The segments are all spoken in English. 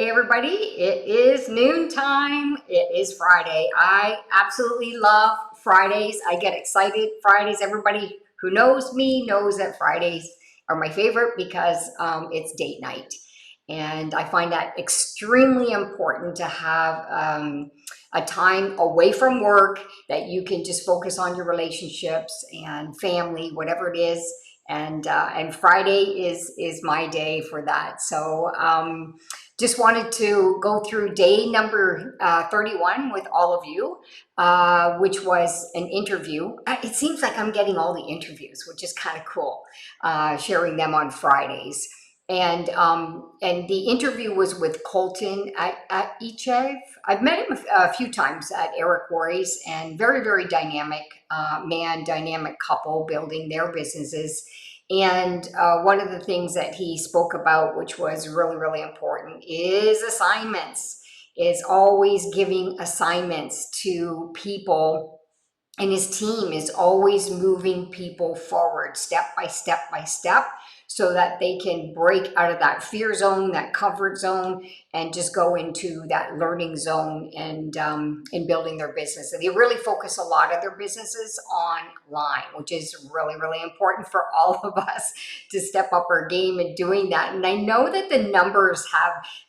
Hey everybody, it is noontime. It is Friday. I absolutely love Fridays. I get excited Fridays. Everybody who knows me knows that Fridays are my favorite because it's date night. And I find that extremely important to have a time away from work that you can just focus on your relationships and family, whatever it is. And Friday is my day for that. So just wanted to go through day number 31 with all of you, which was an interview. It seems like I'm getting all the interviews, which is kind of cool, sharing them on Fridays. And the interview was with Colten at Echave. I've met him a few times at Eric Worre's, and very, very dynamic man, dynamic couple building their businesses. And one of the things that he spoke about, which was really, really important, is assignments, is always giving assignments to people. And his team is always moving people forward step by step by step so that they can break out of that fear zone, that comfort zone, and just go into that learning zone and in building their business. And they really focus a lot of their businesses online, which is really, really important for all of us to step up our game in doing that. And I know that the numbers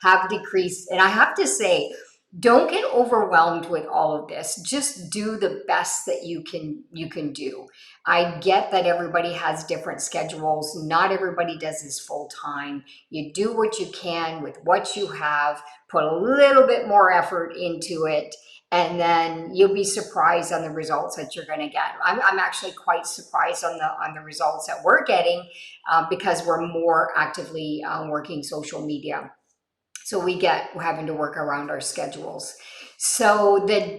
have decreased. And I have to say, don't get overwhelmed with all of this. Just do the best that you can do. I get that everybody has different schedules. Not everybody does this full time. You do what you can with what you have, put a little bit more effort into it, and then you'll be surprised on the results that you're going to get. I'm actually quite surprised on the results that we're getting because we're more actively working social media. So we're having to work around our schedules. So the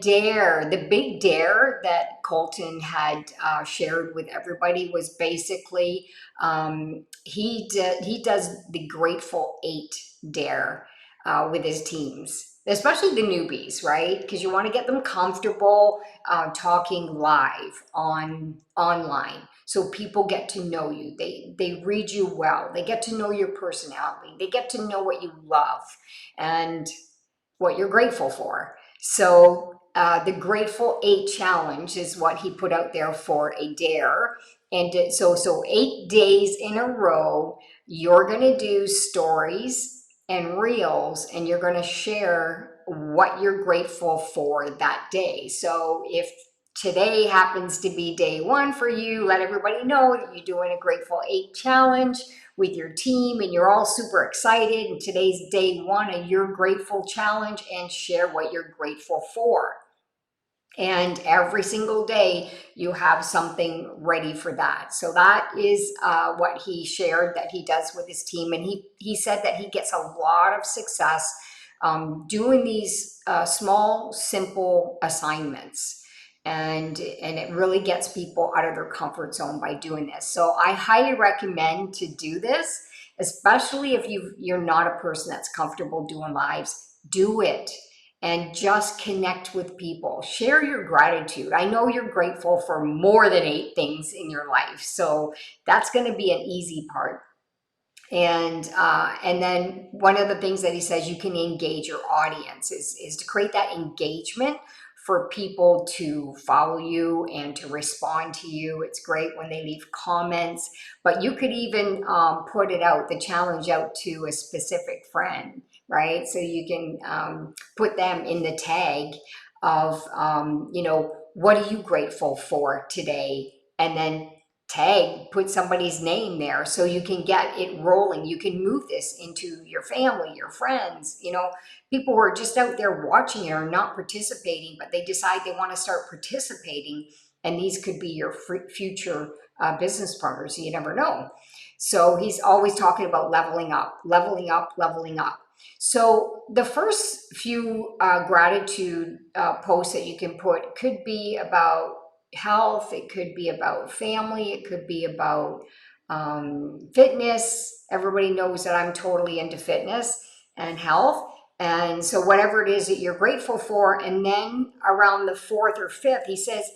big dare that Colten had shared with everybody was basically he does the Grateful Eight dare with his teams, especially the newbies, right? Because you want to get them comfortable talking live online. So people get to know you. They read you well. They get to know your personality. They get to know what you love and what you're grateful for. So the Grateful Eight challenge is what he put out there for a dare. And so 8 days in a row, you're going to do stories and reels, and you're going to share what you're grateful for that day. So if today happens to be day one for you, let everybody know that you're doing a Grateful Eight challenge with your team and you're all super excited. And today's day one of your grateful challenge, and share what you're grateful for. And every single day you have something ready for that. So that is what he shared that he does with his team. And he said that he gets a lot of success doing these small, simple assignments. And it really gets people out of their comfort zone by doing this. So I highly recommend to do this, especially if you're not a person that's comfortable doing lives. Do it and just connect with people. Share your gratitude. I know you're grateful for more than 8 things in your life, so that's going to be an easy part. And then one of the things that he says you can engage your audience is to create that engagement for people to follow you and to respond to you. It's great when they leave comments, but you could even put the challenge out to a specific friend, right? So you can put them in the tag of, what are you grateful for today? And then put somebody's name there so you can get it rolling. You can move this into your family, your friends, people who are just out there watching it or not participating, but they decide they want to start participating. And these could be your future business partners. You never know. So he's always talking about leveling up, leveling up, leveling up. So the first few gratitude posts that you can put could be about health, it could be about family, it could be about fitness. Everybody knows that I'm totally into fitness and health. And so whatever it is that you're grateful for, and then around the fourth or fifth, he says,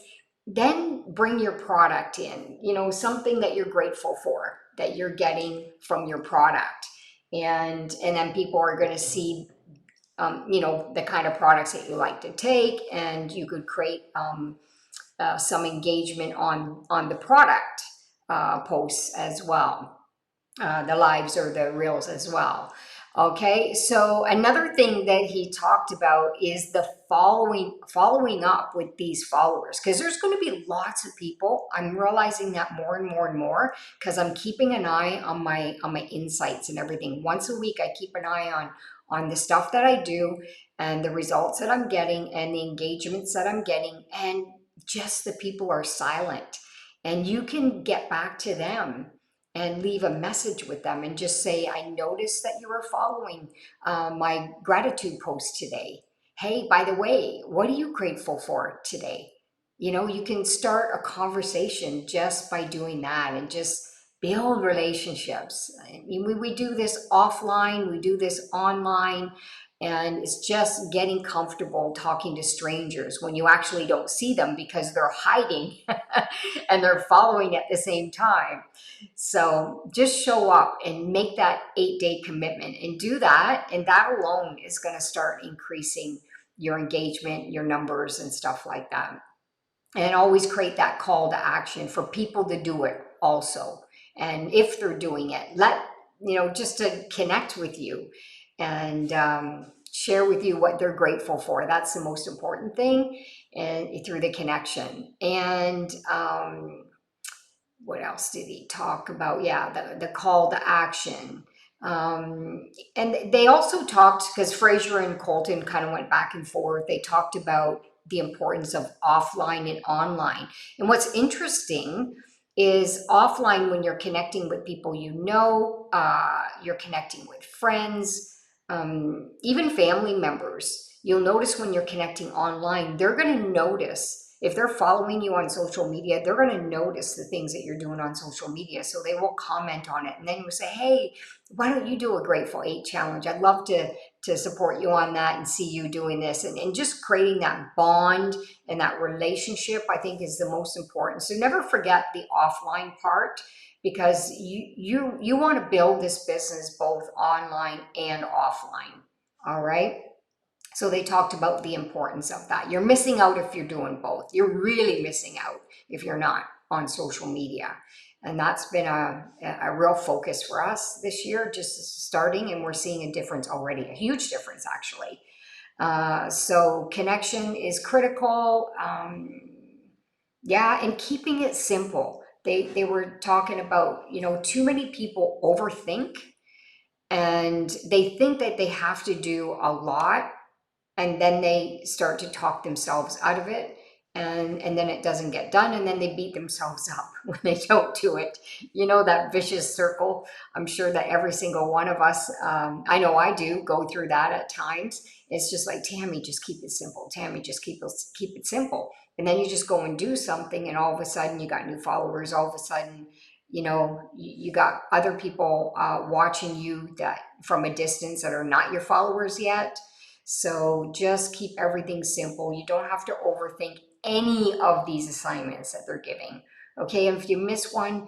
then bring your product in, something that you're grateful for, that you're getting from your product. And then people are going to see you know, the kind of products that you like to take, and you could create some engagement on the product posts as well, the lives or the reels as well. Okay, so another thing that he talked about is the following up with these followers, because there's going to be lots of people. I'm realizing that more and more and more, because I'm keeping an eye on my insights and everything. Once a week, I keep an eye on the stuff that I do and the results that I'm getting and the engagements that I'm getting, and just the people are silent. And you can get back to them and leave a message with them and just say, I noticed that you were following my gratitude post today. Hey, by the way, what are you grateful for today? You know, you can start a conversation just by doing that and just build relationships. I mean, we do this offline, we do this online, and it's just getting comfortable talking to strangers when you actually don't see them because they're hiding and they're following at the same time. So just show up and make that 8-day commitment and do that. And that alone is going to start increasing your engagement, your numbers, and stuff like that. And always create that call to action for people to do it also. And if they're doing it, just to connect with you and share with you what they're grateful for. That's the most important thing, and through the connection. And what else did he talk about? Yeah, the call to action. And they also talked, because Fraser and Colten kind of went back and forth, they talked about the importance of offline and online. And what's interesting is offline, when you're connecting with people you know, you're connecting with friends, even family members. You'll notice when you're connecting online, they're going to notice. If they're following you on social media, they're going to notice the things that you're doing on social media. So they will comment on it. And then you'll say, hey, why don't you do a Grateful 8 challenge? I'd love to support you on that and see you doing this. And just creating that bond and that relationship, I think, is the most important. So never forget the offline part, because you want to build this business both online and offline. All right. So they talked about the importance of that. You're missing out if you're doing both. You're really missing out if you're not on social media. And that's been a real focus for us this year, just starting, and we're seeing a difference already, a huge difference actually. So connection is critical. Yeah, and keeping it simple. They were talking about, too many people overthink, and they think that they have to do a lot, and then they start to talk themselves out of it, and then it doesn't get done, and then they beat themselves up when they don't do it. You know, that vicious circle. I'm sure that every single one of us, I know I do, go through that at times. It's just like, Tammy, just keep it simple. Tammy, just keep it simple. And then you just go and do something, and all of a sudden you got new followers. All of a sudden, you got other people watching you that from a distance that are not your followers yet. So just keep everything simple. You don't have to overthink any of these assignments that they're giving. Okay, and if you miss one,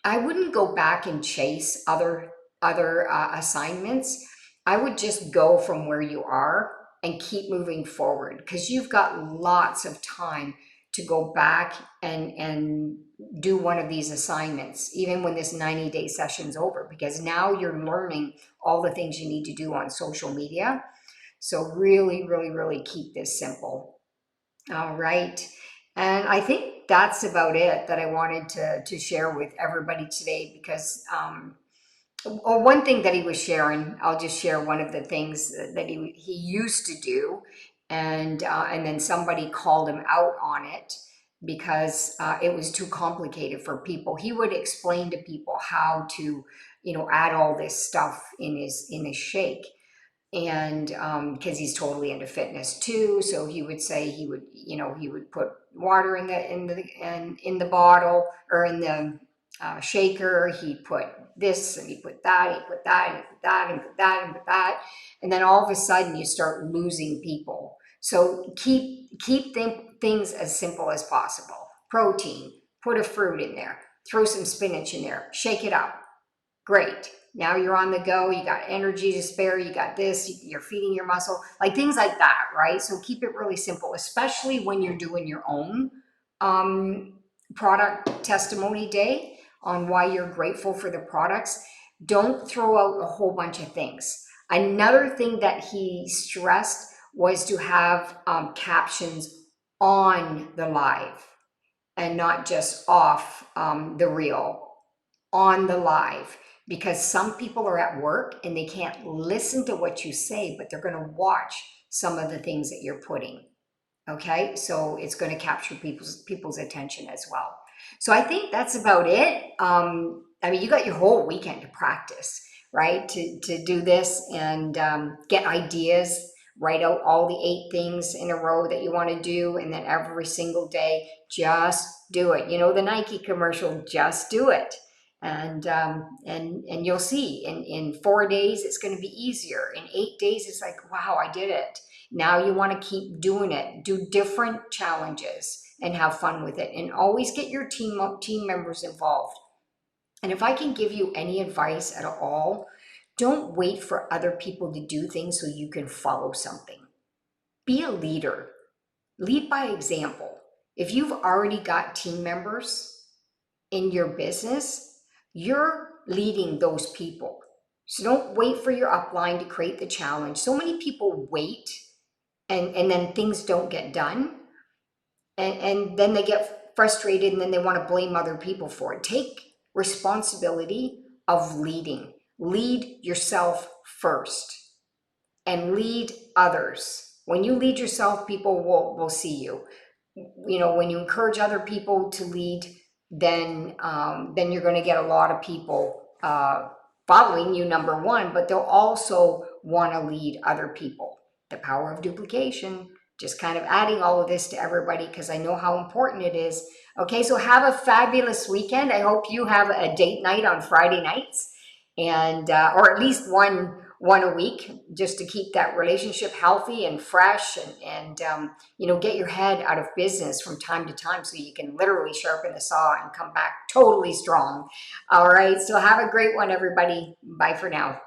I wouldn't go back and chase other assignments. I would just go from where you are and keep moving forward, because you've got lots of time to go back and do one of these assignments, even when this 90-day session's over, because now you're learning all the things you need to do on social media. So really, really, really keep this simple. All right. And I think that's about it that I wanted to share with everybody today, because one thing that he was sharing, I'll just share one of the things that he used to do, and then somebody called him out on it because it was too complicated for people. He would explain to people how to, add all this stuff in his shake, and because he's totally into fitness too, so he would say he would put water in the bottle, or in the shaker. He put this, and he put that, he put that, and he put that, and put that, and put that, and then all of a sudden you start losing people. So keep things as simple as possible. Protein, put a fruit in there, throw some spinach in there, shake it up. Great. Now you're on the go. You got energy to spare. You got this. You're feeding your muscle, like things like that, right? So keep it really simple, especially when you're doing your own um, product testimony day on why you're grateful for the products. Don't throw out a whole bunch of things. Another thing that he stressed was to have captions on the live and not just off the reel, on the live, because some people are at work and they can't listen to what you say, but they're going to watch some of the things that you're putting. Okay, so it's going to capture people's attention as well. So I think that's about it. I mean, you got your whole weekend to practice, right? To do this and get ideas. Write out all the 8 things in a row that you want to do, and then every single day, just do it. You know the Nike commercial, just do it. And you'll see in 4 days it's going to be easier. In 8 days it's like, wow, I did it. Now you want to keep doing it. Do different challenges and have fun with it. And always get your team members involved. And if I can give you any advice at all, don't wait for other people to do things so you can follow something. Be a leader. Lead by example. If you've already got team members in your business, you're leading those people. So don't wait for your upline to create the challenge. So many people wait and then things don't get done. And then they get frustrated and then they want to blame other people for it. Take responsibility of leading. Lead yourself first and lead others. When you lead yourself, people will see you. You know, when you encourage other people to lead, then you're going to get a lot of people following you, number one, but they'll also want to lead other people. The power of duplication, just kind of adding all of this to everybody because I know how important it is. Okay, so have a fabulous weekend. I hope you have a date night on Friday nights, and or at least one a week, just to keep that relationship healthy and fresh, and you know, get your head out of business from time to time so you can literally sharpen the saw and come back totally strong. All right, so have a great one, everybody. Bye for now.